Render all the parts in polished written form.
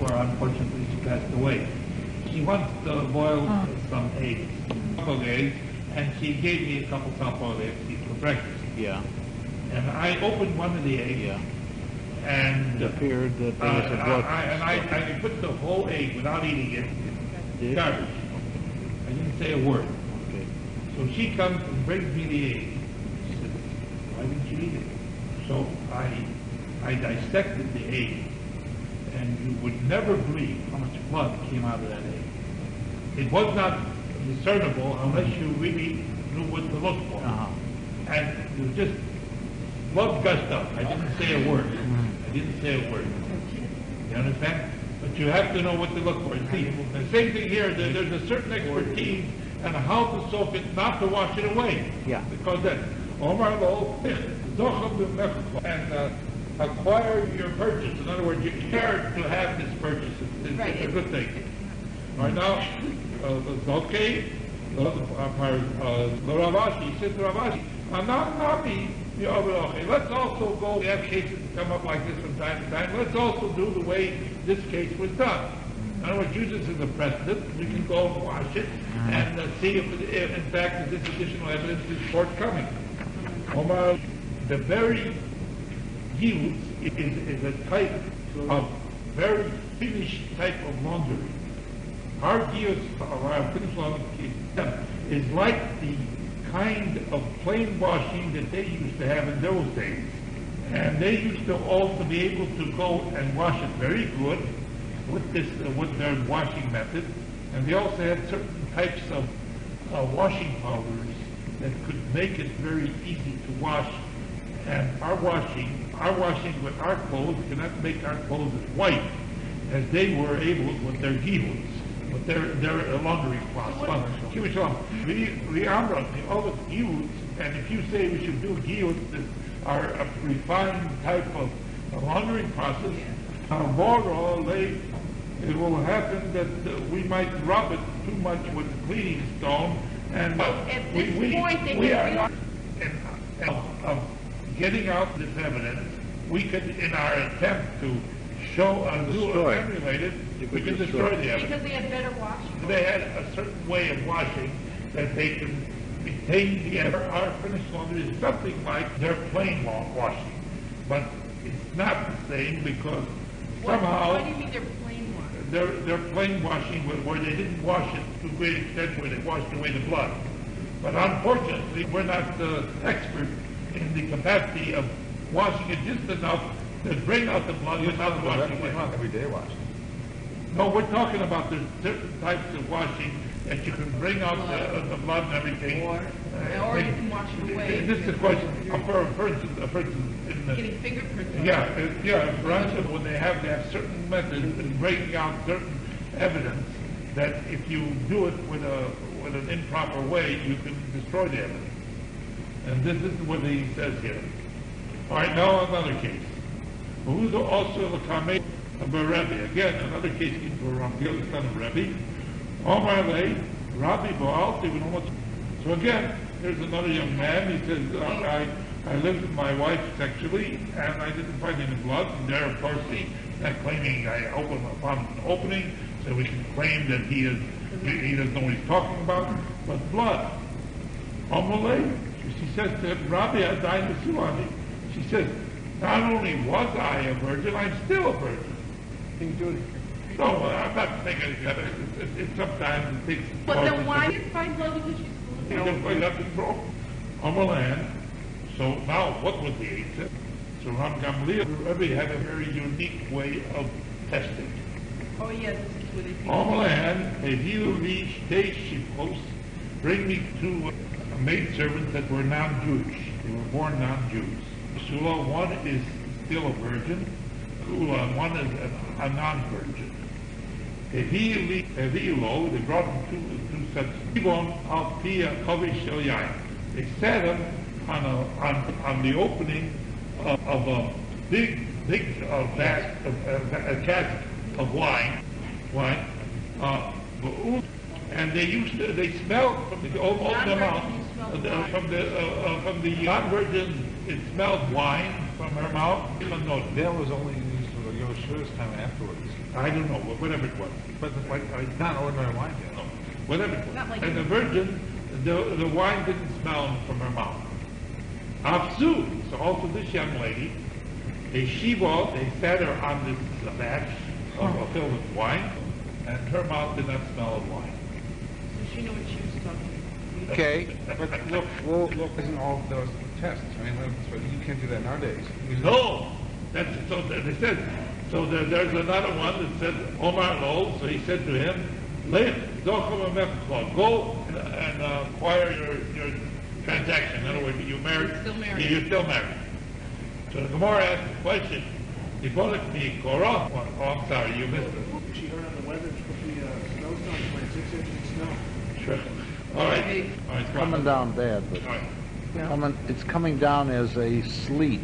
before, unfortunately, she passed away. She once boiled some eggs, and she gave me a couple softball eggs to eat for breakfast. Yeah. And I opened one of the eggs. Yeah. And it appeared that there was a blood. I put the whole egg without eating it in garbage. I didn't say a word. Okay. So she comes and brings me the egg. She said, "Why didn't you eat it?" So I dissected the egg, and you would never believe how much blood came out of that egg. It was not discernible unless you really knew what to look for. And it was just blood gushed up. I didn't say a word. I didn't say a word. You understand? But you have to know what to look for. See, the same thing here. There's a certain expertise and how to soak it, not to wash it away. Yeah. Because then, Omar lo, and acquire your purchase. In other words, you care to have this purchase. It's a good thing. Right now, it's okay. The Ravashi says to Ravashi, let's also go, we have cases that come up like this from time to time, let's also do the way this case was done. In other words, use this as a precedent. We can go and wash it and see if in fact, this additional evidence is forthcoming. Omar, the very use is a type of very finished type of laundry. Our geos, our finished laundry is like the kind of plain washing that they used to have in those days. And they used to also be able to go and wash it very good with their washing method. And they also had certain types of washing powders that could make it very easy to wash. And our washing with our clothes cannot make our clothes as white as they were able with their gihus, with their laundry process. We are all the gihus, and if you say we should do gihus that are a refined type of laundering process, it will happen that we might rub it too much with cleaning stone, and we are not of getting out this evidence. We could, in our attempt to show emulate it, we can destroy the evidence. Because they had better washing. They had a certain way of washing that they can retain the evidence. Our finished laundry is something like their plain washing, but it's not the same because somehow. What do you mean they're plain washing? They're plain washing where they didn't wash it to a great extent where they washed away the blood. But unfortunately, we're not experts in the capacity of washing it just enough to bring out the blood without washing it. Not everyday washing. No, we're talking about there's certain types of washing that you can bring out the blood and everything. Or you can wash it away. This is a question for instance, in the, getting fingerprints. For instance, when they have certain methods in breaking out certain evidence that if you do it with an improper way, you can destroy the evidence. And this is what he says here. All right, now another case. Who's also the Kameh of a Rabbi? Again, another case in Rabbi, the son of Rabbi. Omar lay, Rabbi Baal. So again, there's another young man. He says, I lived with my wife sexually, and I didn't find any blood. And there, of course, he's not claiming I opened upon an opening, so we can claim that he doesn't know what he's talking about. But blood. Omar lay. She says to him, Rabbi, I died with Sulani. She says, not only was I a virgin, I'm still a virgin. Can you do it? No, I'm not saying anything. It sometimes it takes. But then why did find blood because she's You can find nothing wrong. Amalan. So now, what was the answer? So Ram Gamliel Rabbi had a very unique way of testing. Oh yes, this is where they see. Amalan, if you reach day shipos, bring me two maidservants that were non-Jewish. They were born non-Jews. Sula, one is still a virgin. Kula, one is a non-virgin. If he low, they brought him two sets. They set him on the opening of a big vat, a cask of wine, and they smelled from the open them out. From the non-virgin, it smelled wine from her mouth. That was only used for the Rosh time afterwards. I don't know, whatever it was. But it's not ordinary wine. No, whatever it was. Not like And the virgin, the wine didn't smell from her mouth. Afsu, so also this young lady, they sat her on this batch filled with wine, and her mouth did not smell of wine. So she knew what she was talking about. Okay, But look, isn't all those tests? I mean, you can't do that nowadays. No, that's so. They said. So there's another one that said Omar Lo. So he said to him, go and acquire your transaction. In other words, you're married. You're still married. You're still married. So the Gemara asked the question. Oh, I'm sorry, you missed it. She heard on the weather, it's supposed to be a snowstorm, 26 inches of snow. Sure. All right. All right. coming down bad, but All right. it's coming down as a sleet,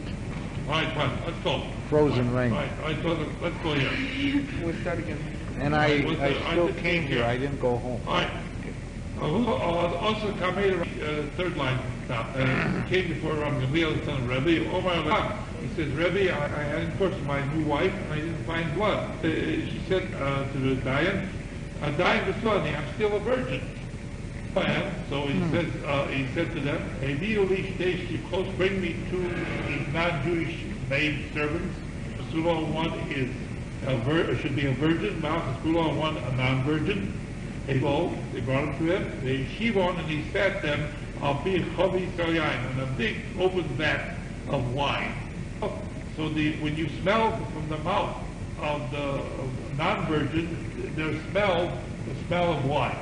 All right, fine. Let's go. frozen All rain. right. All right. So let's go here. We'll start again. And I still came here, I didn't go home. All right. Also, Kamei, third line, came before Gamliel, son of Rabbi. Omar, he says, Rabbi, I had in course my new wife, and I didn't find blood. She said to the Dayan, Dayan Basani, I'm still a virgin. So he said to them, bring me two non-Jewish maid servants. Pasula one should be a virgin, Pasula one a non-virgin. They brought him to him. They Shivon, and he sat them on a big open vat of wine. So when you smell from the mouth of the non-virgin, there's the smell of wine.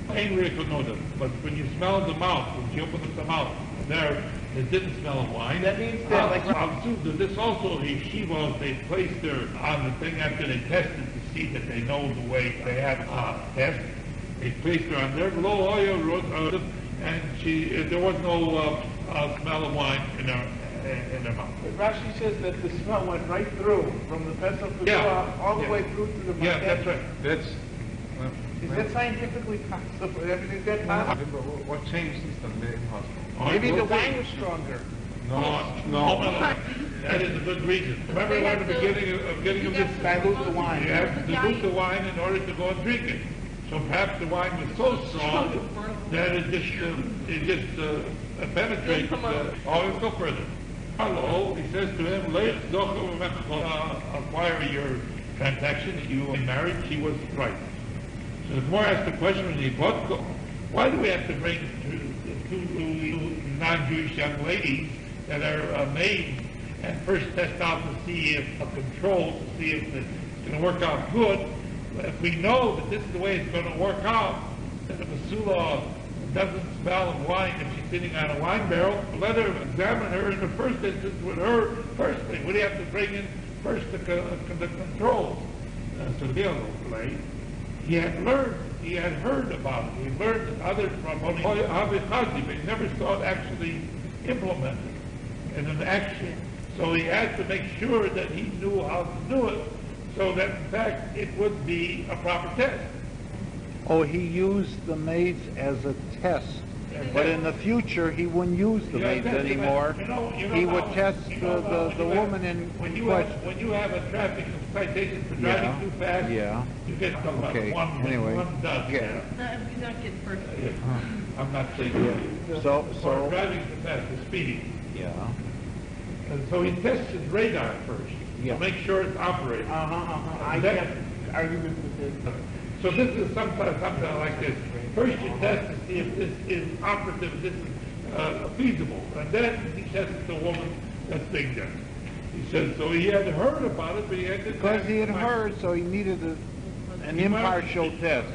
But when you smell the mouth, when you open up the mouth, it didn't smell of wine. That means that, this also, they placed her on the thing after they tested to see that they know the way they have test. They placed her on there, low oil, and there was no smell of wine in her mouth. Rashi says that the smell went right through, from the pestle to all the way through to the mouth. Yeah, that's right. Is that scientifically possible? I mean, is that possible? What changed since then made it possible? Maybe the wine was stronger. No. That is a good reason. Remember at the beginning of this, Dilute the wine. you have to dilute the wine in order to go and drink it. So perhaps the wine was so strong that it just penetrates. Let's go further. Hello, he says to him, acquire your transaction that you married. She was right. So the Gemara asked the question when he bought, why do we have to bring two non-Jewish young ladies that are maids and first test out to see if control, to see if it's going to work out good? If we know that this is the way it's going to work out, that the Basula doesn't smell of wine if she's sitting on a wine barrel, let her examine her in the first instance with her personally. What do you have to bring in first the controls? So the deal play. He had heard about it. He learned that others from Havichazi, but he never saw it actually implemented in an action. So he had to make sure that he knew how to do it, so that in fact it would be a proper test. Oh, he used the maids as a test, but in the future he wouldn't use the maids anymore. He would test the woman in question. When you have a traffic citation for driving too fast, you get Okay. one does. Yeah. He's not getting first. I'm not saying So driving too fast is speeding. yeah. And so he tests his radar first Yeah. to make sure it's operating. I can't argue with this. So this is something like this. First you test to see if this is operative, if this is feasible. And then he tests the woman that's being done. He says, so he had heard about it, but he had to Because he had heard, so he needed an impartial test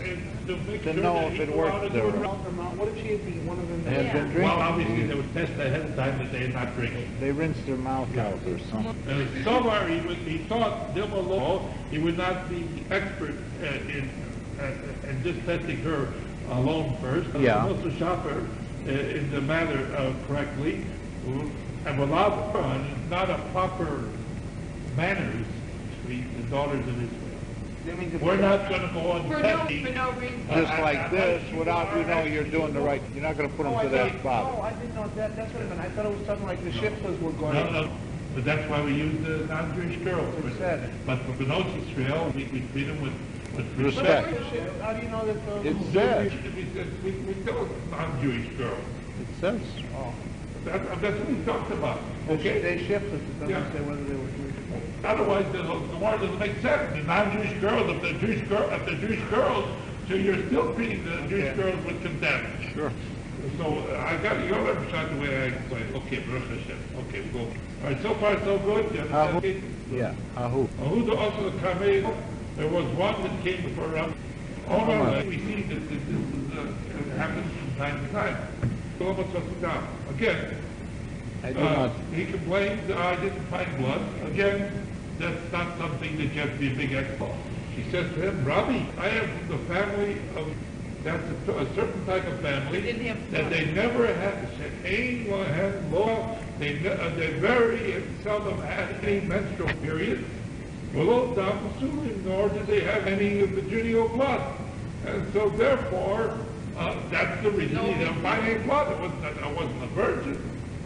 to know if it worked. What if she had been one of them? They had been drinking. Well, obviously they would test ahead of time that they had not drinking. They rinsed their mouth out or something. Somewhere he thought Dilma Law, he would not be expert in just testing her alone first. Yeah. Also shopper in the matter correctly. And without it's not a proper manners to treat the daughters of Israel. We're not going to go on testing. For no reason. Just like this, without you're doing the right. You're not going to put them to that spot. Oh, I didn't know that. That's what I meant. I thought it was something like the ships were going. No. But that's why we use the non-Jewish girls. But for Benos Israel, we treat them with Respect. How do you know that those? It says. We tell non-Jewish girls. It says. Oh. That's what we talked about. Okay. Okay? They shifted, it doesn't Yeah. say whether they were Jewish. Otherwise, the word doesn't make sense. The non-Jewish girls, if they're Jewish girls, so you're still treating the Jewish girls with contempt. Sure. So I got you don't understand the way I explain. Okay, Baruch Hashem. Okay, go. All right, so far so good. You understand? Yeah. Ahu. Who also the Kamei? There was one that came for we see that this happens from time to time. Again, I do not. he complained, I didn't find blood. Again, that's not something that you have to be a big expert. He says to him, Rabbi, I am from the family of, that's a certain type of family that they never had, they very seldom had any menstrual period, nor did they have any of the genial blood. And so therefore, that's the reason he didn't find any blood. I wasn't a virgin.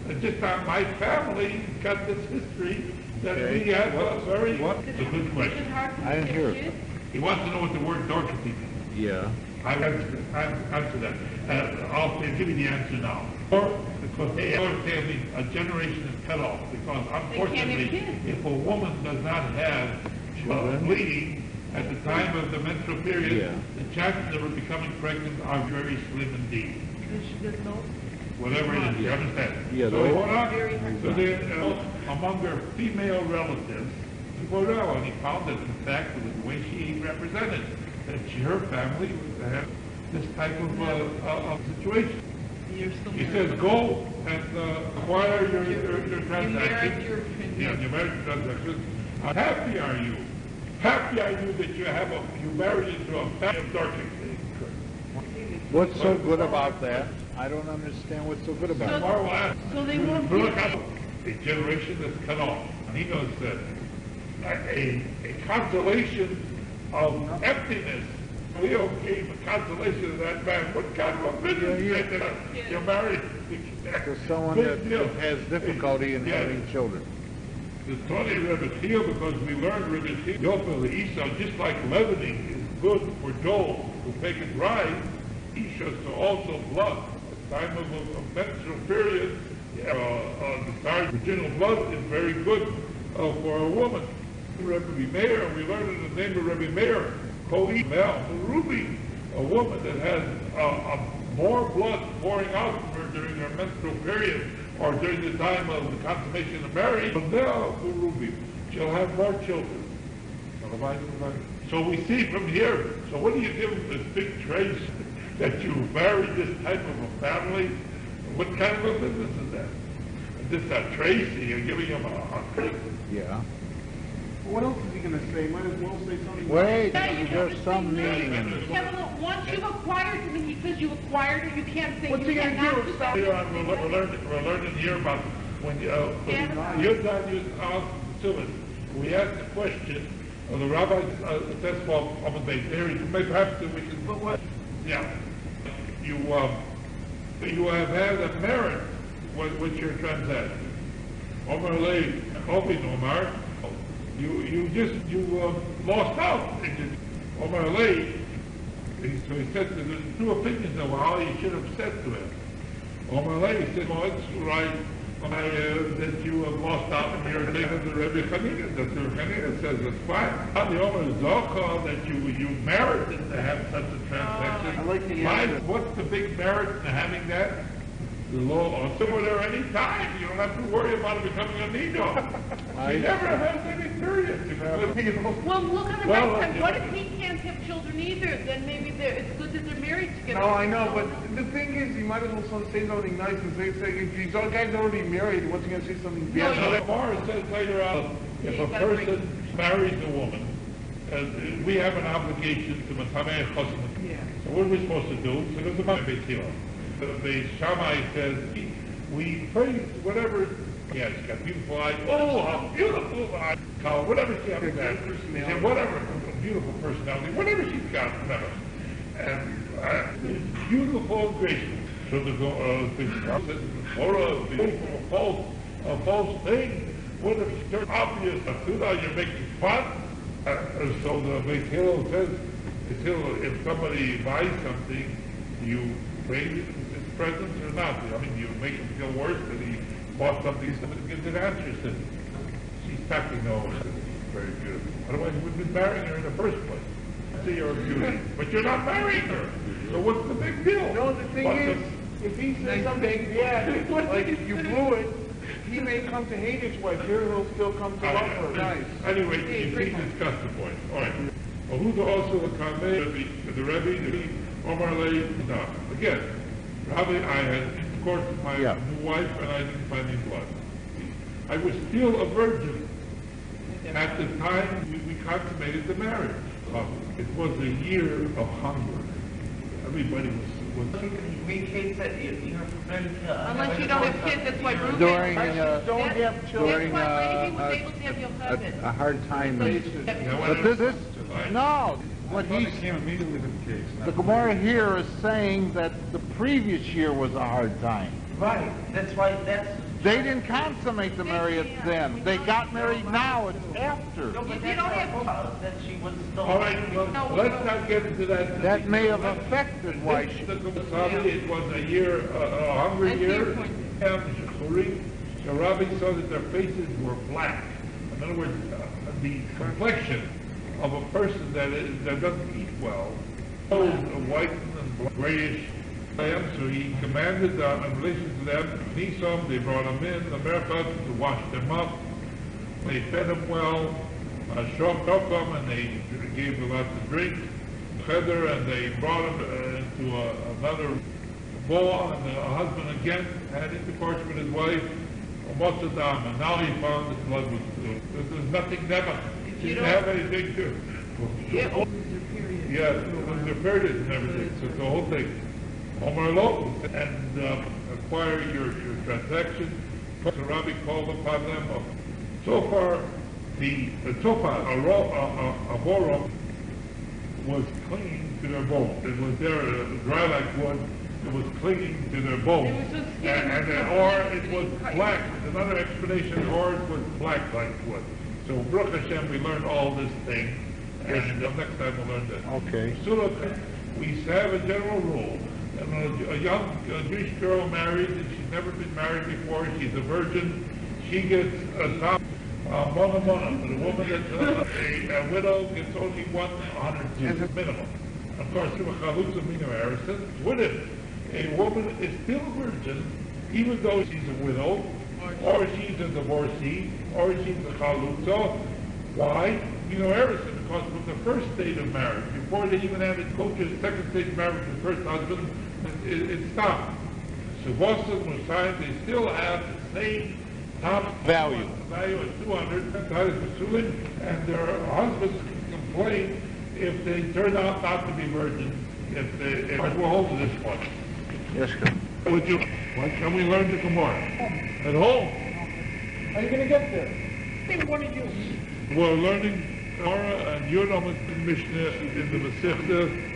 It's just that my family got this history that we had a very... It's a good question. I didn't hear it. He wants to know what the word dorkity means. Yeah. I'll answer that. I'll give you the answer now. Or because a generation is cut off. Because unfortunately, if a woman does not have bleeding at the time of the menstrual period, the chances of her becoming pregnant are very slim indeed. Whatever it is, you understand? Yeah, So they, among her female relatives, and he found that in fact it was the way she represented that her family had this type of situation. He says, go and acquire your transaction. Your marriage transaction. How happy are you? Happy are you that you married into a family of darkness? What's so good about that? I don't understand what's so good about it. So they won't be... A generation that's cut off. And he knows that a consolation of emptiness. Leo gave a consolation to that man. What kind of a business that you're married To someone that has difficulty in having children. The Tony Rebbe because we learned Rebbe Yofa Esau, just like leavening is good for dough to make it rise, Isha so also blood. At the time of a menstrual period, the start of virginal blood is very good for a woman. Rebbe Meir, we learned in the name of Rebbe Meir, Koli Mel, Ruby, a woman that has more blood pouring out from her during her menstrual period or during the time of the consummation of marriage, Ruby, she'll have more children. So we see from here, so what do you give them this big trace that you married this type of a family? What kind of a business is that? This a trace, you're giving him a trace? Yeah. What else is he going to say? Might as well say something. Wait, there's some meaning in it. Once you've acquired it, because you acquired it, you can't say What's you he gonna cannot do? do that. We're learning here about when you're done using we asked the question of the Rabbi says, well, perhaps we can, you have had a merit with your transaction. Omar Lay, Omar, you lost out. Omar Lay, so he said there's two opinions of how you should have said to him. Omar Lay said, well, it's right that you have lost out in your thing of the Rebbe Chanina. That the Chanina says it's fine. The Omar Zocha that you merited to have such a transaction. I like the answer. What's the big merit in having that? The law also there any time. You don't have to worry about it becoming a nido. He never has any period. Well, look on the right side. What if he can't have children either? Then maybe it's good that they're married together. No, I know, but the thing is, he might as well say something nice and say if these guy's already married, what's he going to say something bad? No, the Gemara says later on, if a person marries a woman, we have an obligation to Matameh Chosma. So what are we supposed to do? So there's a Beit Hillel. The Shammai says, we praise whatever, she's got beautiful eyes, how beautiful eyes, whatever she has, whatever, beautiful personality, whatever she's got, whatever. And beautiful and graceful. So the Torah, a false thing, What if it's obvious? Now you're making fun? So the Beit Hillel says, if somebody buys something, you praise his presence or not? I mean, you make him feel worse that he bought something, somebody gives an answer, says, she's packing no, very beautiful. Otherwise you wouldn't be marrying her in the first place. See, you're a beauty, but you're not marrying her. So what's the big deal? No, the thing is, if he says something, yeah, like you blew it, he may come to hate his wife. Here he'll still come to love her. Nice. Anyway, you see, discuss the point. All right. Well, who's also the Kameh, the Rebbe, the Omar Lay? No. Again, Rabbi, I had, of course, my new wife, and I didn't find any blood. I was still a virgin at the time we consummated the marriage. It was a year of hunger. Everybody was Unless you don't have kids, that's why Ruben. During Don't have children. during That's why Levi was able to have your husband. a hard time. Now, But this no. What It he's came immediately with the case. the Gemara here is saying that the previous year was a hard time. Right, that's why, They didn't consummate the marriage then. They got married now. It's after. no, but You that's don't have- not that she was still. all right, well, let's not get into that. That may have affected why she. It was a year, a hungry I see your year. point. The Rabbi saw that their faces were black. In other words, the complexion of a person that doesn't eat well, is whitened and grayish. So he commanded in relation to them, Nisom, they brought him in, the Merchot, to wash them up. They fed him well, Shokam, and they gave him lots to drink, Cheder, and they brought him into another bowl, and the husband again had intercourse with his wife, Motzadam, and now he found his blood was blue. There's nothing never. He didn't have anything to. Yeah, it was their period and everything, so the whole thing. Omar Lo, and acquire your transaction. So Rabbi called upon them. So far, the Tofa, a boron, was clinging to their bones. It was there, dry like wood. It was clinging to their bones. It was just Or it was black. Another explanation, or it was black like wood. So, Baruch Hashem, we learned all this thing. And next time we'll learn that. Okay. So, we have a general rule. A young Jewish girl married, and she's never been married before, she's a virgin, she gets a top mona. The woman that's a widow gets only 100 Jews minimum. Of course, through a chalutza mina harrison, with it, a woman is still a virgin, even though she's a widow, or she's a divorcee, or she's a chalutza. Why? Mina harrison, because from the first state of marriage, before they even had it go to the second stage of marriage with the first husband, it stopped. Shavosas, Musayim, they still have the same top value of 200, and their husbands can complain if they turn out not to be virgins, if we're holding this one. Yes, sir. What can we learn the Gemara? At home. How are you going to get there? Hey, what are you? We're learning Gemara and Yudam Mishnah in the Masechta.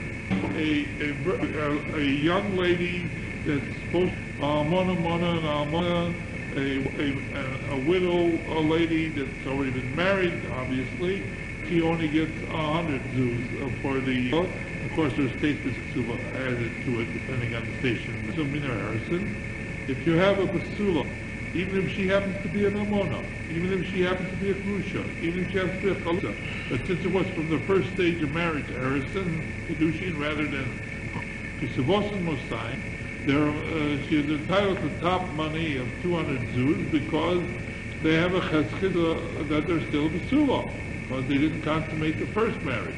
A young lady that's supposed to almona, a widow, a lady that's already been married, obviously, she only gets 100 zuz for the. Of course, there's status Kesuva added to it, depending on the station. So, Mina Harrison, if you have a basula, even if she happens to be an almona, even if she happens to be a grusha, even if she happens to be a chalutza, but since it was from the first stage of marriage, Harrison, Kedushin, rather than Kesuvosin Mosai, she is entitled to top money of 200 zuz because they have a cheskid that they're still basula, because they didn't consummate the first marriage.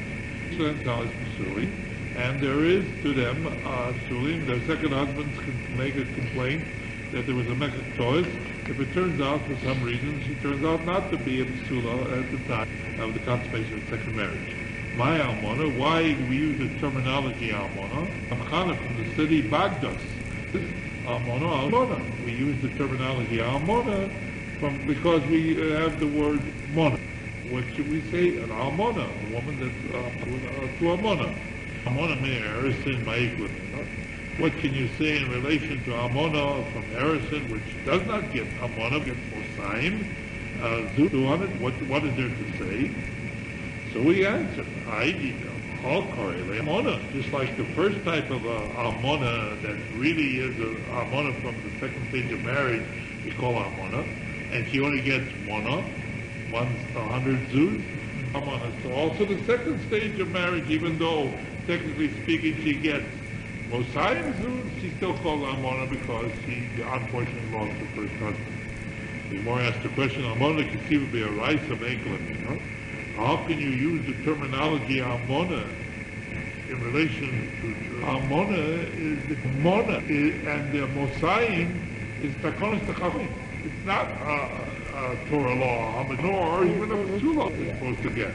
So that's how it's pursuing. And there is to them, pursuing, their second husbands can make a complaint that there was a mekatois. If it turns out, for some reason, she turns out not to be a psula at the time of the consummation of the second marriage. My almona, why do we use the terminology almona? Amchana from the city Bagdos. Almona. We use the terminology almona because we have the word mona. What should we say? An almona, a woman that's to almona. Almona may Harrison Ma'ikut. What can you say in relation to almona from Harrison, which does not get almona, gets Mosayim, Zudu on it, what is there to say? So we answer, all Amona, just like the first type of Amona that really is a Amona from the second stage of marriage, we call Amona, and she only gets one's 100 Zuz. Amona. So also the second stage of marriage, even though technically speaking she gets Mosayim Zuz, she's still called Amona because she unfortunately lost her first husband. The more asked the question, Amona Kesuva be a rice of Englund, you know? How can you use the terminology Amona in relation to Amona is the Mona and the Mosayim is Takonis Tachavim. It's not a Torah law, nor even a Psula is supposed to get.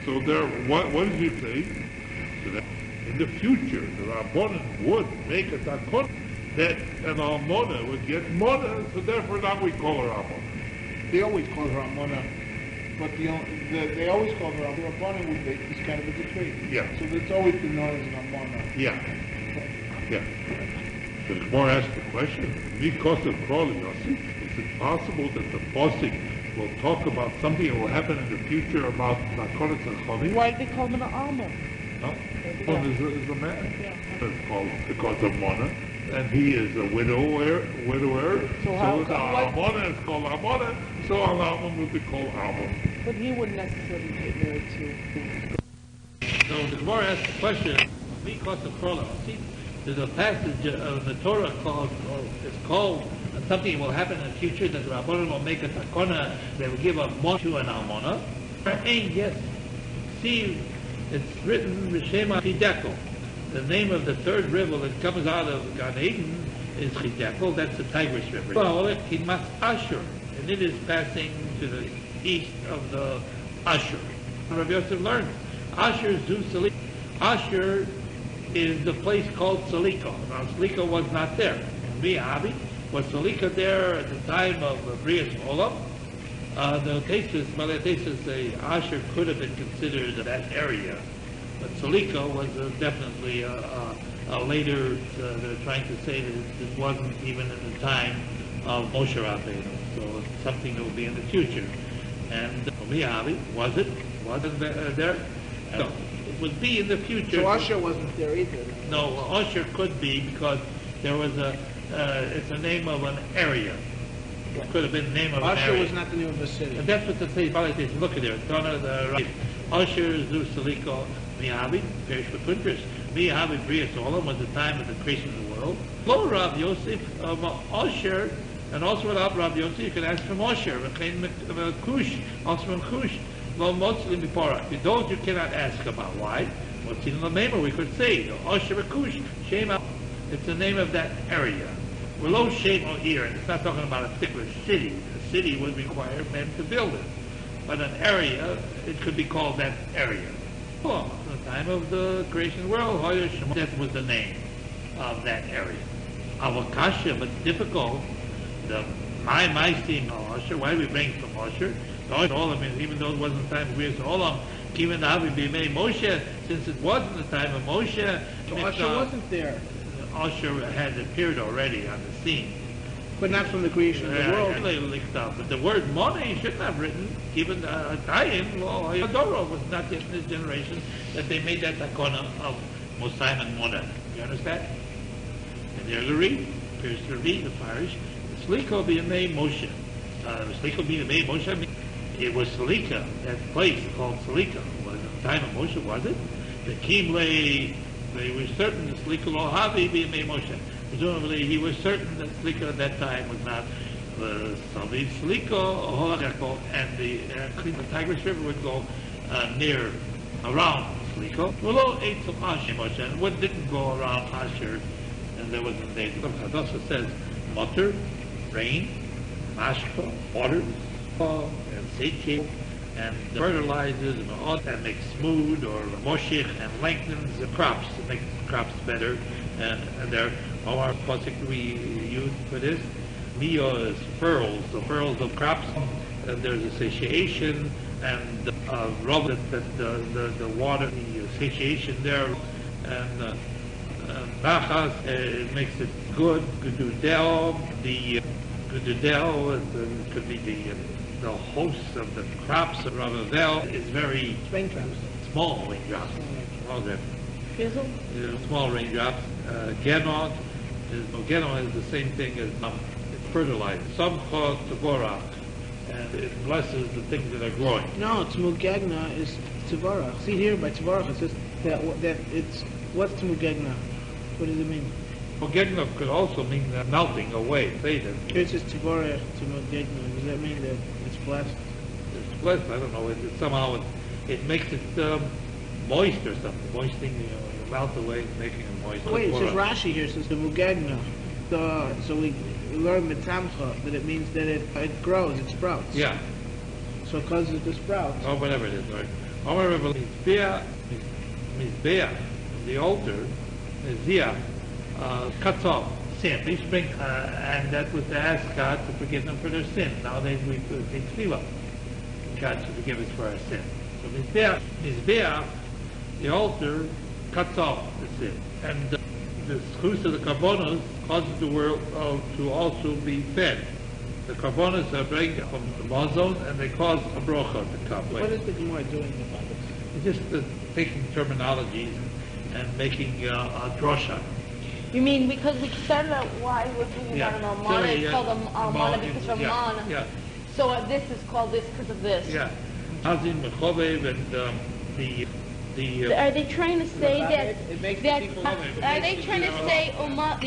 So there, what does it say? So that in the future, the Rabbanan would make a Takon that an Almona would get Mona, so therefore now we call her Almona. They always call her Amona, but they always call her Amona. Rabbanan would make this kind of a decree. Yeah. So it's always been known as an Amona. Yeah. Yeah. So the Gemara asked the question, Mikos of Kroli Yossi, is it possible that the Posik will talk about something that will happen in the future about Nakonis and Choli? Why did they call him an almond? No? One is a man. It's called because of Mona. And he is a widower. So how the come- Almona is called Almona, so Almona will be called Almona. But he wouldn't necessarily get married to. So the Gemara asks the question, Mikos of Kroli. See, there's a passage of the Torah called something will happen in the future that the Rabbanan will make a takona, they will give a mon to an almona. And yes, see, it's written Rishema Chidekel. The name of the third river that comes out of Gan Eden is Chidekel, that's the Tigris River. Well, it Kimas Asher, and it is passing to the east of the Asher. Rabbi Yosef learned, Asher Zu Salik. Asher is the place called Saliko. Now, Saliko was not there. Mi'abi was Saliko there at the time of Brias Olam. The Tesis say Asher could have been considered that area, but Saliko was definitely a later. They're trying to say that it wasn't even in the time of Moshe Rabbeinu, so it's something that will be in the future. And Mi'abi wasn't there? No. It would be in the future. So Asher wasn't there either. No, Asher could be because there was it's a name of an area. It could have been the name of an Asher area. was not the name of a city. And that's what the place, look at there. Donna, the right. Asher, Zu, Saliko, Mi'abi, Perish B'Kuntrish. Mi'abi, Brias Olam was the time of the creation of the world. Lo Rav Yosef, Asher, and also without Rav Yosef, you can ask from Asher, Kush, also from Kush. Lo Motzlim B'Pora. Those you cannot ask about. Why? What's in the name? We could say, Asher Kush, Shema. It's the name of that area. We're low Shema here, and it's not talking about a particular city. A city would require men to build it. But an area, it could be called that area. Well, at the time of the creation of the world, that was the name of that area. Avokasha, but difficult. My team, Asher, why do we bring from Asher? Even though it wasn't the time of Brias Olam, even now we be made Moshe, since it wasn't the time of Moshe. So Asher wasn't there. Asher had appeared already on the scene. But not from the creation of the world. But the word Mona he shouldn't have written, even Tayin, Adoro was not yet in this generation that they made that takona of Mosayim and Mona. You understand? And there's a read. Appears to read the parish. Sliko be made Moshe. Sliko be made Moshe. It was Salika, that place called Salika. Was it the time of Moshe, was it? The Kimle, they were certain that Salika lo havi be made Moshe. Presumably he was certain that Salika at that time was not Salvi Salika, and the Tigris River would go near, around Salika. Well, ate some Asher Moshe, and what didn't go around Asher, and there was a name. Hadassah says, mutter, rain, mashka, water, and satiate, and fertilizes and makes smooth or moshich and lengthens the crops. It makes the crops better. And there are pasuk we use for this. Mio is furls, the furls of crops. And there's a satiation and rubber that the water, the satiation there, and nachas it makes it good. Gududel, the Gududel could be the the host of the crops of Rabbi is very Raindrops. small raindrops. Drizzle? Small raindrops. Genon is the same thing as it's fertilizer. Some call Tvorach, and it blesses the things that are growing. No, Tmugagna is Tvarach. See here by Tvarach it says that it's, what's Tmugagna? What does it mean? Tvorach could also mean melting away, faded. Here it says Tvarach, Tmugagna. Does that mean that it's blessed? It's blessed, I don't know, somehow it makes it moist or something, moistening, you melt away, making it moist. Wait, it says Rashi here, it says the Mugagna. So we learn Mitamcha that it means that it grows, it sprouts. Yeah. So it causes it to sprout. Or whatever it is, right? Mizbeah, the altar, Mizbeah, cuts off sin. They bring, and that was to ask God to forgive them for their sin. Nowadays we take tefillah. God should forgive us for our sin. So Mizbeah, the altar, cuts off the sin. And the schus of the karbonos causes the world to also be fed. The karbonos are bring from the mazon, and they cause a brocha to come. What is the Gemara doing about this? It's just taking terminologies and making a drosha. You mean because we started out why we're doing Yeah. it on Almana, it's called Almana because of Yeah, Almana. yeah. So this is called this because of this. Yeah. Hazin Mechovev and the Are they trying to say that, It makes the that people are they trying to say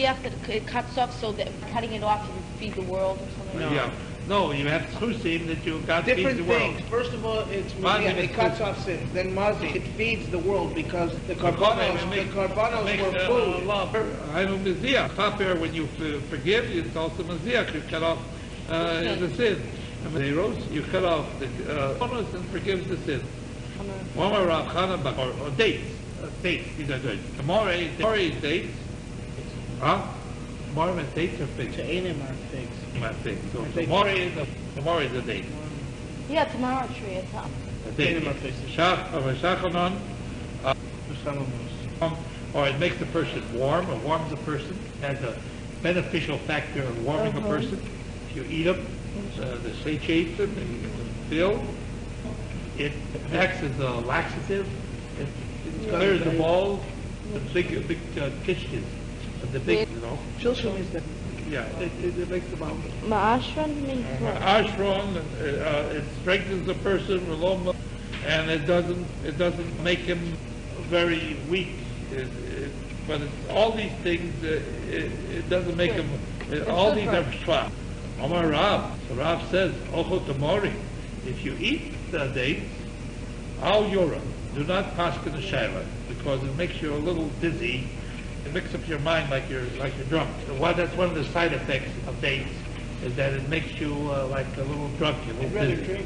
after it cuts off so that cutting it off you feed the world or something? No. yeah. No, you have chusim that you got feeds Different the world. things. First of all, it's Mazin it is cuts good. off sin. Then Mazi, it feeds the world because the Karbonos carbonos make were food. love. I know Mizia. Chaper, when you forgive, it's also Mizia. You cut off the sin. And when they roast, you cut off the karbonos and forgives the sin. Or dates. Dates. These are good. Tomorrow is dates. Huh? Tomorrow is dates or figs? To Einem are figs. My figs. So I think- tomorrow is a date. Yeah, tomorrow tree is up. A date. Einem are figs. Shachanon. Shalom. Or it makes the person warm, or warms a person, has a beneficial factor of warming a person. If you eat them, the satiates them, and you feel. It acts as a laxative. It clears the balls, the big kishkis, the big, Shilshim is that. yeah, it makes them out. Ma'ashran means what? Ashron, it strengthens the person, Reloma, and it doesn't make him very weak. But it's, all these things, it doesn't make him. All these are shva. Omar Rav. So Rav says, Ocho Tamori. If you eat the dates, al yura, do not paskin the shayla, because it makes you a little dizzy. It makes up your mind like you're drunk. So that's one of the side effects of dates, is that it makes you like a little drunk, a little I'd rather dizzy. drink.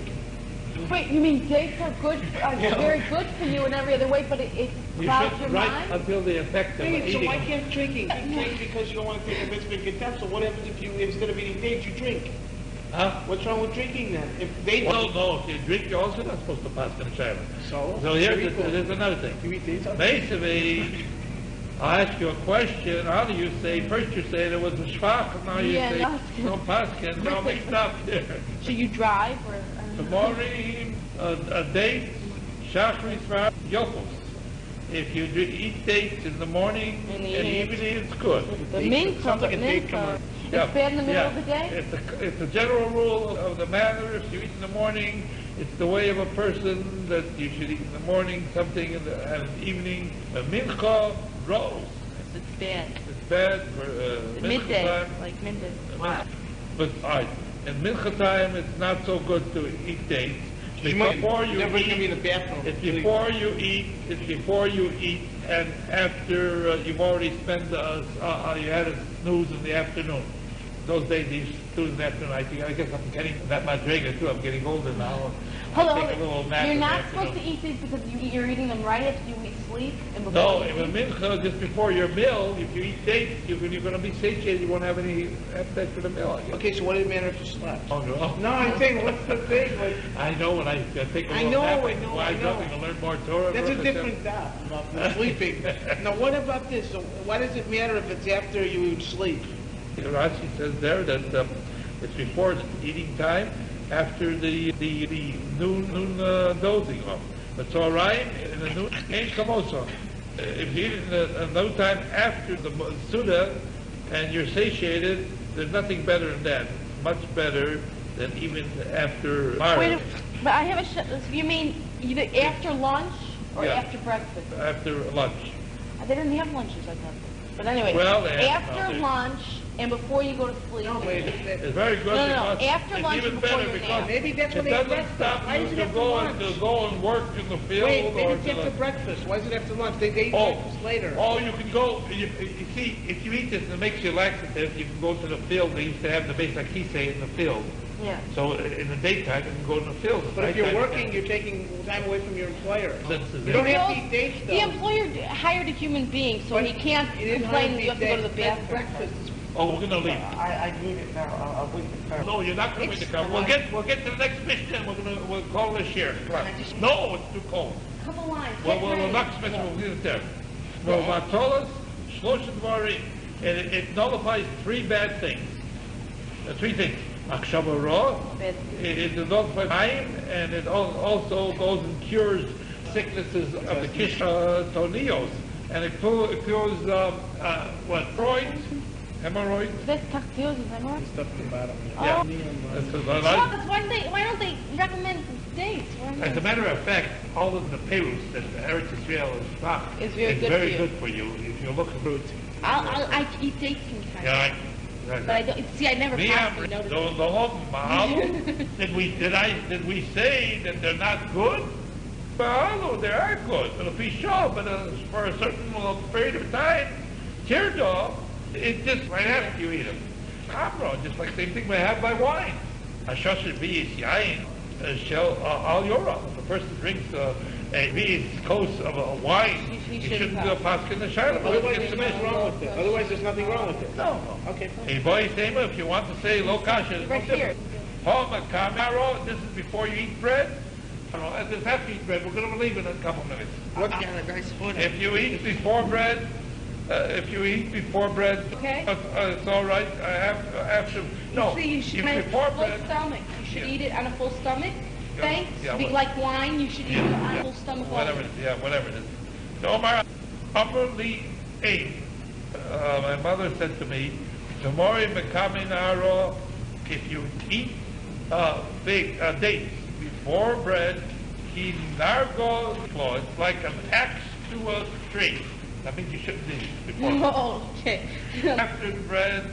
Wait, you mean dates are good, are very good for you in every other way, but it You clouds your should right mind? until the effect of So eating. why can't drinking? You drink because you don't want to take a mitzvah contempt. So what happens if you, instead of eating dates, you drink? Huh? What's wrong with drinking then? If they Well, no, if you drink, you're also not supposed to pass the shayla. so Here's another thing. you eat dates. Basically, I'll ask you a question. How do you say? First you say there was a shvach, and now you Yeah, say no. no paskin. Now mixed up here. Should you drive or? Tomorrow, a date, shachris var yokos. If you eat dates in the morning In and the evening, it's good. The mince, Sounds like a the date mince, commercial. it's bad in the middle of the day? It's a general rule of the manner. If you eat in the morning, it's the way of a person that you should eat in the morning, something in the evening. A mincha, rose. It's bad. It's bad for mincha Midday, time. like midday. But all right, in mincha time, it's not so good to eat dates. You might Before you never eat, gonna be in the bathroom. it's before you eat. It's before you eat, and after you've already spent. You had a snooze in the afternoon. Those days, you snooze in the afternoon. I guess I'm getting that much bigger too. I'm getting older now. Hold I on, take a little nap you're in the not supposed to afternoon. eat these because you're eating them right after you sleep and before No, you in sleep? a mincha, just before your meal, if you eat dates, you're going to be satiated. You won't have any appetite for the meal. I guess. Okay, so what did it matter if you slept? Oh, no. No, I'm saying, what's the thing? Like, I know when I take a I little know, nap, I know, why I know. nothing to learn more Torah. that's a Baruch different Hashem. dot about sleeping. Now, what about this? So why does it matter if it's after you sleep? Rashi says there that it's before eating time, after the noon dozing off. That's all right. In the noon, ain't kamosa. If you eat it in no time after the Suda and you're satiated, there's nothing better than that. Much better than even after Wait, Mara. but I have you mean either after lunch or Yeah. after breakfast? After lunch. They didn't have lunches, I thought. But anyway, Well, they have- after lunch and before you go to sleep. It's very good No, because after it's lunch even and before better your because nap. Maybe that's it when they have doesn't breakfast. stop Why you is it to after go lunch? and to go and work in the field Wait, maybe or it's to after breakfast. Why is it after lunch? They eat Oh, breakfast later. oh, you can go. You see, if you eat this and it makes you laxative, you can go to the field. They used to have the base like he say in the field. Yeah. So in the daytime, you can go to the field. But if you're Nighttime, working, you're taking time away from your employer. That's You don't it. have to eat dates, though. The employer hired a human being, so But he can't you didn't complain hire that you have to go to the dates. That's bathroom. breakfast. Oh, we're gonna leave. I need it now, a week before. No, you're not going to come. We'll get to the next mission. We'll call this here. No, it's too cold. Couple lines. Well, get well, ready. the next mission we'll leave it there. Well, Matolas, Shlosh Dvarim, and it nullifies three bad things. Three things. Akshava Ra, Bad. it nullifies time, and it also goes and cures sicknesses of the Kishtonios, and it cures what, hemorrhoids? That's tactios, is that right? Stuff at the bottom. Yeah. Shabbos, why don't they recommend dates? As a matter of fact, all of the perus that Eretz Israel is from Is very good very for you. good for you if you look at fruit. I eat dates sometimes. Yeah, But I don't, see, I never Me, possibly the noticed. whole mahalo. Did we say that they're not good? Mahalo, they are good, but if we show, but for a certain period of time, tirdo, it's just right after you eat them. Amro, just like the same thing we have by wine. Ashosh v'yis yain shel al yora. If a person drinks a v'yis kos of a wine, He he shouldn't shouldn't pass in the shayla. Otherwise, there's nothing wrong with it. Otherwise, there's nothing wrong with it. No. Okay. Hey, boy, Sema, if you want to say lo kasha, it's no Right here. different. Homa kamaro, this is before you eat bread. This after you eat bread, we're going to leave in a couple minutes. What kind of nice food? If you eat before bread, Okay. it's all right. After, no, See, you should if have a before full bread, stomach. You should Yeah. eat it on a full stomach. Yeah. Thanks. Yeah, Be what- like wine, you should eat it on a full stomach. whatever, whatever it is. So, Omar, upperly ate. My mother said to me, "Tomorrow mekaminaro, if you eat big dates before bread, he nargo claw. It's like an axe to a tree. That means you shouldn't eat before. Oh, okay. After bread,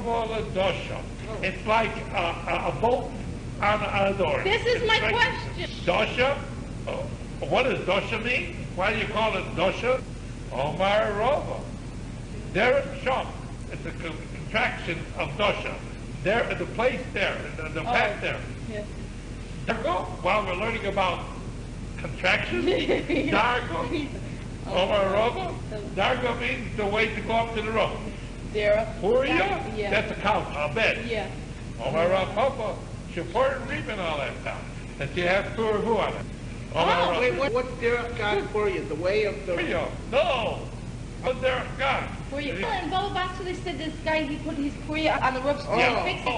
call a dosha. It's like a bolt on a door. This is It's my like- question. Dosha? Oh, what does dosha mean? Why do you call it dosha? Omar Rova. There shop. It's a contraction of dosha. There, the place there, the path there. Yeah. Dargo, while we're learning about contractions, Dargo. Omar Rova. Dargo means the way to go up to the roof. There. Puria? Yeah. That's a couch, a bed. Yeah. Omar Papa, Shapur and Reuben, all that stuff. That you have Purahu on it. Omar Wait, what's Derech God for you? The way of the... Puria. No! But they're God. Puria. In Bobabassu, they said this guy, he put his Puria on the roof so Yeah. he fixed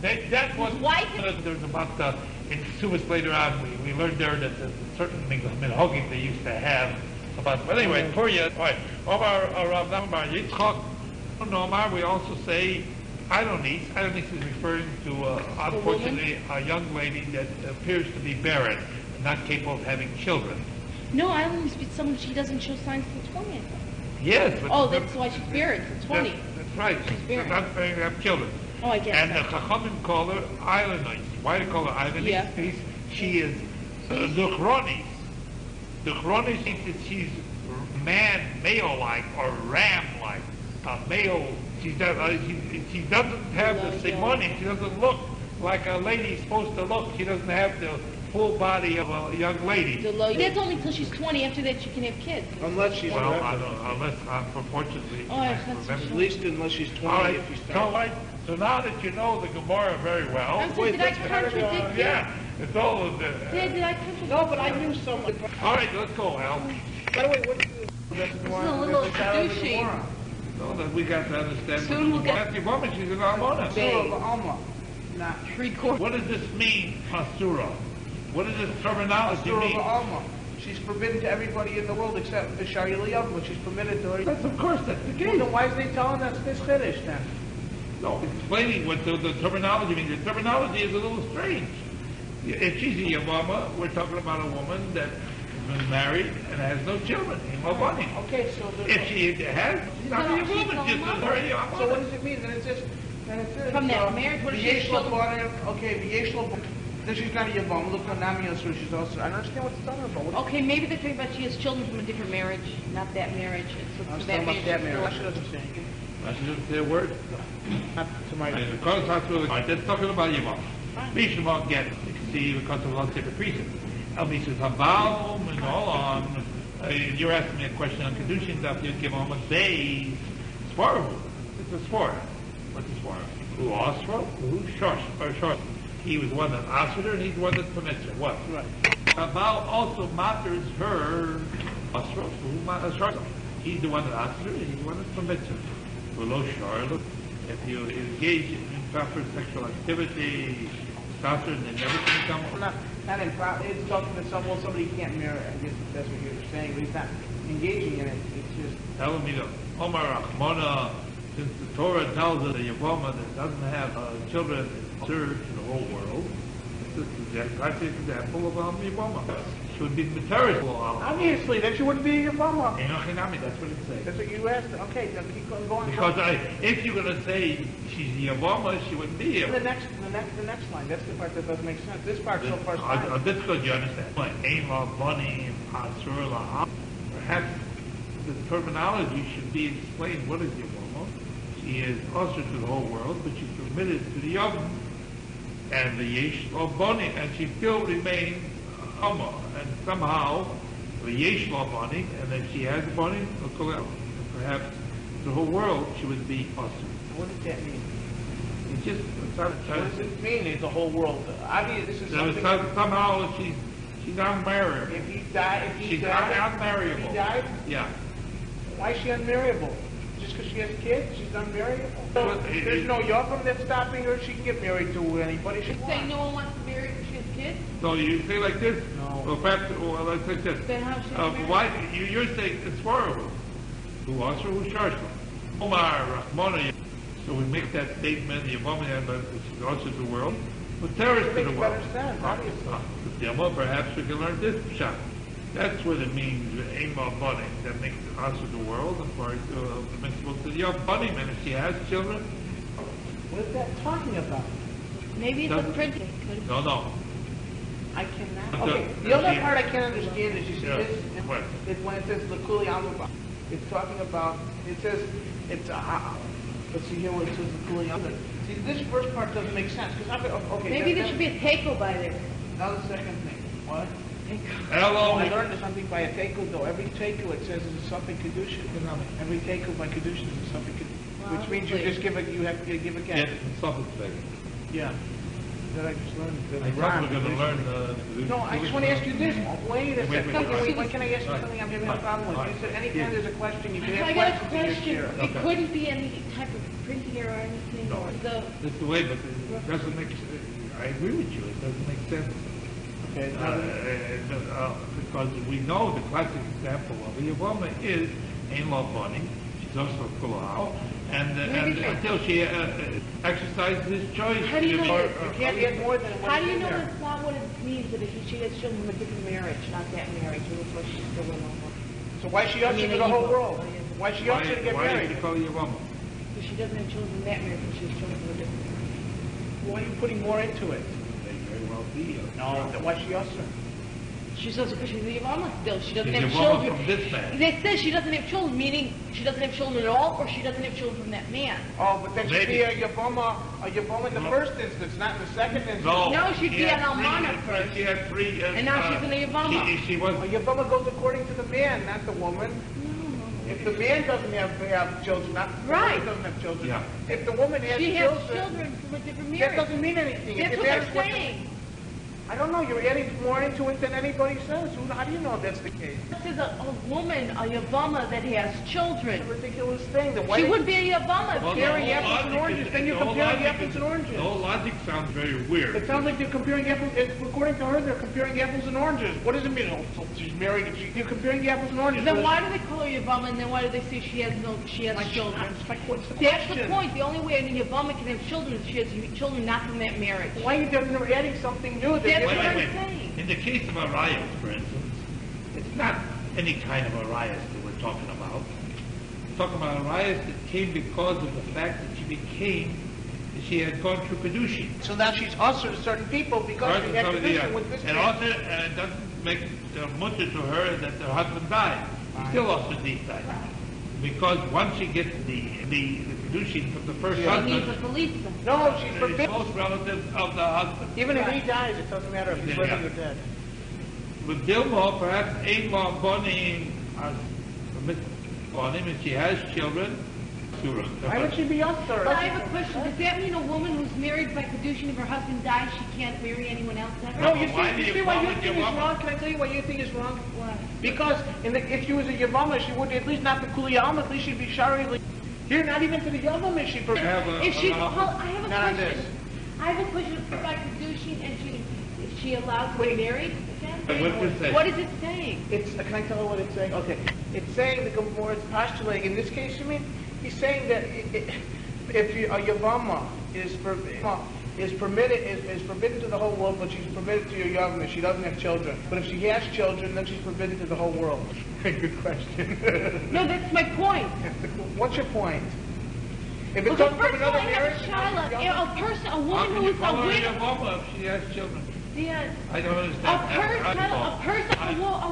it. That was His wife- There's about in Kesuva later on. We learned there that certain things minhagim they used to have about. But anyway, Puria. All right. Omar Rav Namar Yitzchak. Omar. We also say Idonis. Idonis is referring to unfortunately a young lady that appears to be barren, and not capable of having children. No, I only speak to someone she doesn't show signs till 20. Yes. But Oh, that's why she's buried till 20. That's right. She's barren. not going to have children. Oh, I get And the it. Chachamim call her Ilonis. Why do they call her Ilonis? Yeah. Because she is Duchronis. Duchronis means that she's male-like or ram-like. Male. She doesn't have the simony. She doesn't look like a lady's supposed to look. She doesn't have the full body of a young lady. That's only till she's 20. After that, she can have kids. Unless she's... Well, I don't, unless, unfortunately, Oh, I that's remember. At least unless she's 20 All right, if you so, start. right, so now that you know the Gemara very well, I'm sorry, did I contradict you? yeah, it's all of the. Did I contradict you? No, but I knew someone... All right, let's go, Al. By the way, what's the... This is a little douchey. So that we got to understand. Soon we'll get- Matthew Woman, she's an Almona. Surah Alma. not. What does this mean, Asura? What does this terminology Asura mean? Alma. She's forbidden to everybody in the world except the Shari'ah, but she's permitted to her. That's, of course, that's the Well, case. then why is they telling us this Kiddush then? No, explaining what the terminology means. The terminology is a little strange. If she's a Yavama, we're talking about a woman that has been married and has no children. Okay, so If she has, she's not a No, she's Yavama, no just mother. a very Yavama. So what does it mean? Then it says, From that marriage, what if she has children? Then she's not a Yavam. Look, Nami Yasur, she's also. I don't understand what it's talking about. What- Okay, maybe they're talking about she has children from a different marriage, not that marriage. It's I was that talking about that marriage. marriage. She doesn't say anything. That's just their word. Not to my. That's talking about Yavama. Mishma get it. You can see because of lots of different reasons. Elmi says, Habal, and all on. You're asking me a question on Kedushin, after you give him a base. Svarhu. It's a Svar. What's a Svar? Who Asra? Who Shosh? He was one that asked her, and he's the one that permits her. What? Right. Habal also matters her. Asra? Who matters her? He's the one that asks her, and he's the one that permits her. Below Charlotte, if you engage in improper sexual activity, faster than never can come. Not improper. It's talking to someone. Somebody can't marry. I guess that's what you're saying. But he's not engaging in it. It's just. Tell me, Omar Rahmana, since the Torah tells us that Yavama that doesn't have children is served to the whole world, this is a classic example of Yavama. She would be material. Obviously, then she wouldn't be a Yavama. That's what it says. That's what you asked. Okay, then keep going. Because if you're going to say she's Yavama, she wouldn't be here. The next line. That's the part that doesn't make sense. This part so far is fine. This good, you understand. Like Ema, Bunny, Asur, La. Perhaps the terminology should be explained. What is Yavama? She is usher to the whole world, but she's permitted to the Yavam. And the Yesh Bunny, and she still remains Amma. And somehow, the Yesh Bunny, and if she has a bunny, perhaps the whole world she would be usher. What does that mean? It's just What does it mean? It's the whole world. Obviously, this is something. Somehow she's unmarried. If he died, She's unmarriageable. If he died, Yeah. why is she unmarriageable? Just because she has kids, she's unmarriageable. Well, There's no Yavam that's stopping her. She can get married to anybody she Saying wants. no one wants to marry her if she has kids? So you say like this? No. Well, perhaps, well, let's say this. Then how should she marry? Why, you're saying it's horrible. Who wants her, who charged her? Omar, Rahmana. So we make that statement, the Yavama, but she's also the world. But terrorists to the world. Makes better sense, obviously. Perhaps we can learn this shot. That's what it means, Ema Bunny, that makes it also the world, as far as permissible to the Bunny man. If she has children, What is that talking about? Maybe it's a Doesn't- printing. no. I cannot. But Okay, the other part I can't understand is, you see Yeah. this? What? It's when it says Lakuli Amaba. It's talking about, it says, it's, let's see here what it says Lakuli Amaba. See, this first part doesn't make sense, because okay. Maybe there should be a teiko by there. Now the second thing. What? Hello. I learned something by a teiko, though. Every teiko, it says is something kedushin. Every teiko by kedushin is something kedushin. Which means you just give you have to give a Yeah, get. self-respect. Yeah. That I just learned. I thought we were going to learn No, I just want to ask you this. Wait a second. wait. Can I ask you something I'm having a problem with? You said anytime there's a question, you can I ask got a questions in your question. chair. It couldn't be any type of printing error or anything, or the, This is the way, but it doesn't make, I agree with you, it doesn't make sense. Okay. Because we know the classic example of a Yavama is Ein Law Bunny, she's also a Kulahal, and until she exercises his choice. How do you know You can't get more than how what's do you in know there. it's not what it means, that if she has children from a different marriage, not that marriage, and that's why she's still in love? So why she I usher mean, to the a whole Yavama. world? Why she usher to get Why married? is she called Yavama? Because she doesn't have children from that marriage, and she has children from a different marriage. Why are you putting more into it? May very well be. No. Then why she usher? She's also, because she's a Yavama still, she doesn't She's have Yavama children. from this man. It says she doesn't have children, meaning she doesn't have children at all, or she doesn't have children from that man. Oh, but then she'd Maybe. be a Yavama in the first instance, not in the second instance. No, she'd she be had an three- almana first. She had three. And now she's in a Yavama. She was. A Yavama goes according to the man, not the woman. If the man doesn't have children, not the Right. woman doesn't have children. Yeah. If the woman has She has children, children from a different that marriage. doesn't mean anything. That's If what that's they're saying. I don't know, you're adding more into it than anybody says. How do you know that's the case? This is a woman, a Yavama that has children. It's a ridiculous thing. Then why She did- wouldn't be a Yavama. Well, comparing the whole apples and logic oranges, is- then you're the whole comparing logic apples is- and oranges. The whole logic sounds very weird. It sounds like they're comparing apples, according to her, they're comparing apples and oranges. What does it mean? Oh, so she's married, you're comparing the apples and oranges. Then why do they call her Yavama, and then why do they say she has children? What's the That's the question? point. The only way a Yavama can have children is she has children not from that marriage. Why are you adding something new? That's Wait, what I'm wait, saying. wait. In the case of Arias, for instance, it's not any kind of Arias that we're talking about. We're talking about Arias that came because of the fact that she had gone through Kedushin. So now she's usher to certain people because she had condition with this And man. also, it doesn't make the mutter to her that her husband died. She still also these days. Because once she gets the Kedushin from the first She needs a husband, Chalitza. No, she's it's forbidden. both relatives of the husband. Even if he dies, it doesn't matter if he's Yeah, living yeah. or dead. With Dilma, perhaps Ein-Law Bonim are Bonim, and she has children. Why would she be usher? I have a question. Does that mean a woman who's married by Kedushin, if her husband dies, she can't marry anyone else ever? No, you Why do see you why call you it think is Yavama? wrong? Can I tell you why you think is wrong? Why? Because if she was a Yavama, she would at least not the Kuliyama, at least she'd be Shari. Here, not even to the Yavama, she have a- If she, a- well, I have a Not on question. this. I have a question by Kedushin, and is she allowed to get married again? What does it say? What is it saying? Can I tell her what it's saying? Okay. It's saying, the Gemara is postulating, in this case, you mean, he's saying that if a Yavama is forbidden to the whole world, but she's permitted to your Yavama, she doesn't have children. But if she has children, then she's forbidden to the whole world. Good question. No, that's my point. What's your point? If it Because comes first from of all, another I have marriage, a and child, she's Yavama- a person, a How woman can who you is a call her a widow. Yavama if she has children? Yes. I don't A understand.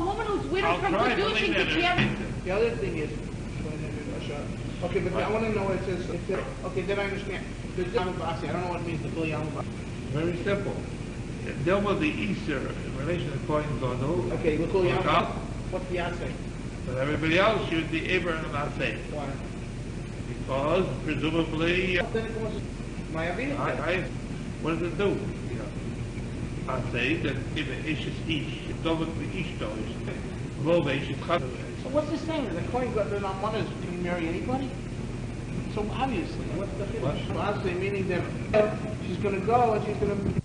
woman who's widowed I'll from try to Kedushin, believe could she have... that. The other thing is, okay, but I want to know what it says. Okay, then I understand. The Yamabasi, I don't know what it means, the full Yamabasi. Very simple. Dilma the Easter in relation to Kohen Gadol. Okay, the full Look Yamabasi. up. What's the Yaseh? But everybody else should be Abraham and Asay. Why? Because presumably, Then it comes my Avina. what does it do? Asay that if an ish is ish, if David the ish does, Rove is cut. So what's this thing? The coin got the non-mothers, can you marry anybody? So obviously, what's the finish? Well, Aseh meaning that she's going to go and she's going to